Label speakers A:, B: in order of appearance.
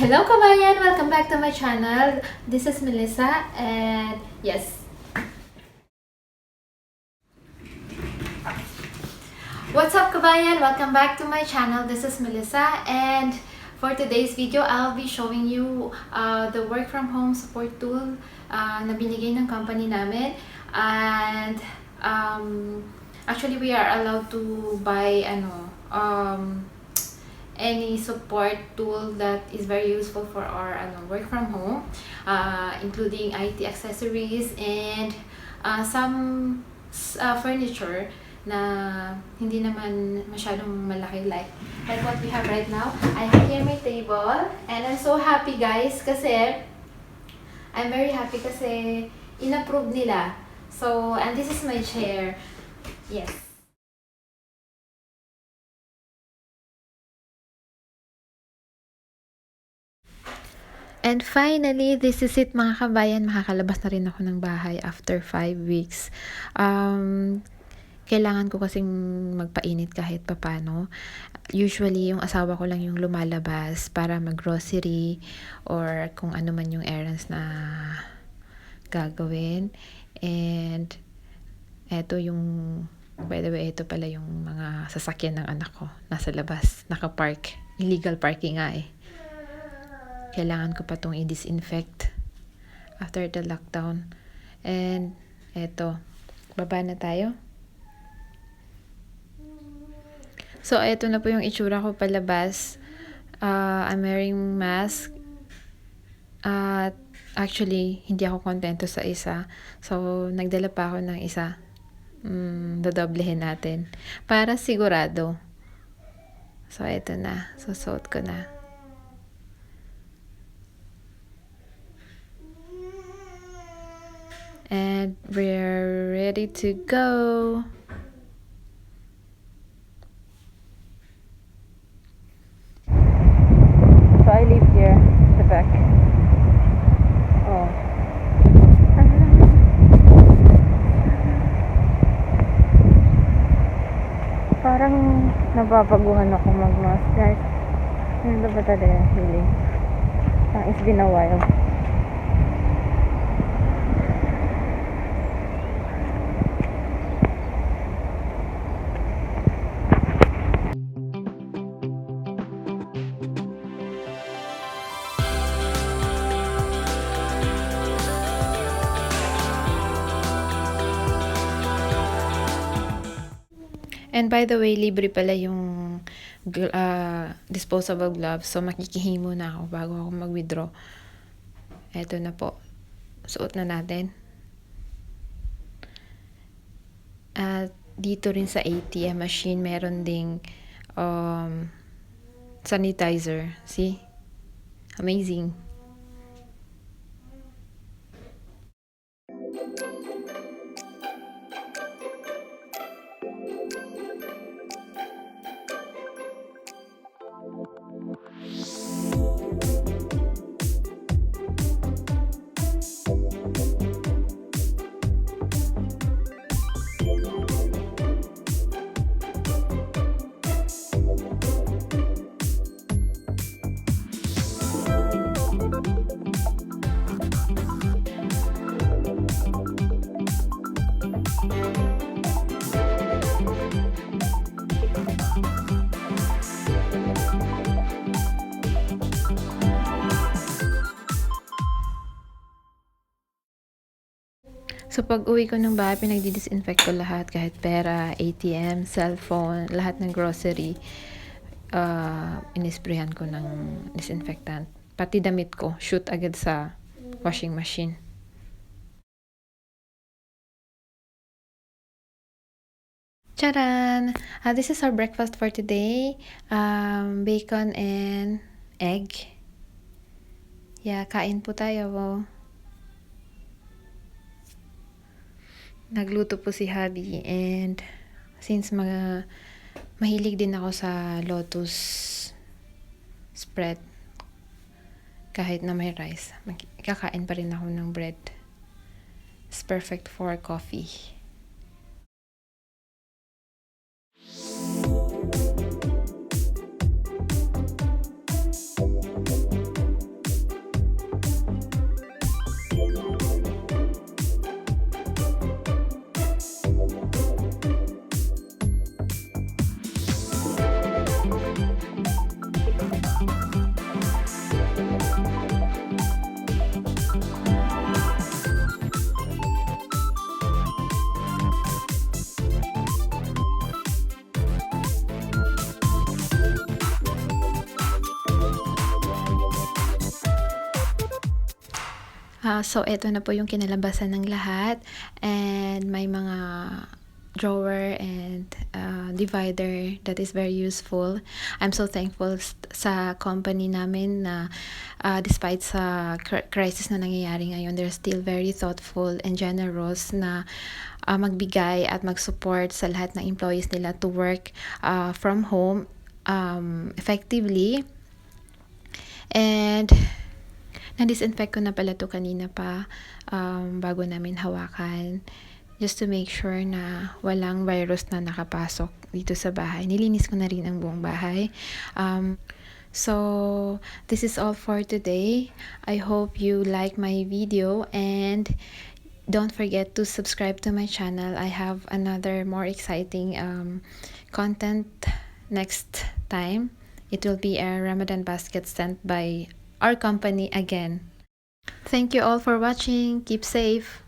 A: Hello kabayan! Welcome back to my channel. This is Melissa and yes. What's up kabayan? Welcome back to my channel. This is Melissa and for today's video, I'll be showing you the work from home support tool na binigay ng company namin. And actually we are allowed to buy any support tool that is very useful for our work from home, including IT accessories and some furniture na hindi naman masyadong malaki like what we have right now. I have here my table and I'm so happy guys kasi I'm very happy kasi in-approve nila. So, and this is my chair. Yes. And finally, this is it mga kabayan. Makakalabas na rin ako ng bahay after 5 weeks. Kailangan ko kasing magpainit kahit papano. Usually, yung asawa ko lang yung lumalabas para mag-grocery or kung ano man yung errands na gagawin. And eto yung, by the way, ito pala yung mga sasakyan ng anak ko. Nasa labas, nakapark. Illegal parking nga eh. Kailangan ko pa itong i-disinfect after the lockdown. And eto, baba na tayo. So, eto na po yung itsura ko palabas. I'm wearing mask. Actually, hindi ako kontento sa isa. So, nagdala pa ako ng isa. Dodoblehin natin. Para sigurado. So, eto na. Susuot ko na. And we're ready to go. So I live here, the back. Oh. Parang nababaguhan ako mag-mask, guys. Hindi ba talaga yung feeling? It's been a while. And by the way, libre pala yung disposable gloves. So, makikihimo na ako bago ako mag-withdraw. Eto na po. Suot na natin. At dito rin sa ATM machine, meron ding sanitizer. See? Amazing. So, pag uwi ko ng bahay, pinagdi-disinfect ko lahat. Kahit pera, ATM, cellphone, lahat ng grocery. Inisprayan ko ng disinfectant. Pati damit ko, shoot agad sa washing machine. Charan! This is our breakfast for today. Bacon and egg. Yeah, kain po tayo. Nagluto po si Habi and since mahilig din ako sa lotus spread kahit na may rice, kakain pa rin ako ng bread. It's perfect for coffee. So eto na po yung kinalabasan ng lahat, and may mga drawer and divider that is very useful. I'm so thankful sa company namin na despite sa crisis na nangyayari ngayon, they're still very thoughtful and generous na magbigay at mag-support sa lahat ng employees nila to work from home effectively. And na-disinfect ko na pala to kanina pa bago namin hawakan, just to make sure na walang virus na nakapasok dito sa bahay. Nilinis ko na rin ang buong bahay. So this is all for today. I hope you like my video, and don't forget to subscribe to my channel. I have another more exciting content next time. It will be a Ramadan basket sent by our company again. Thank you all for watching. Keep safe.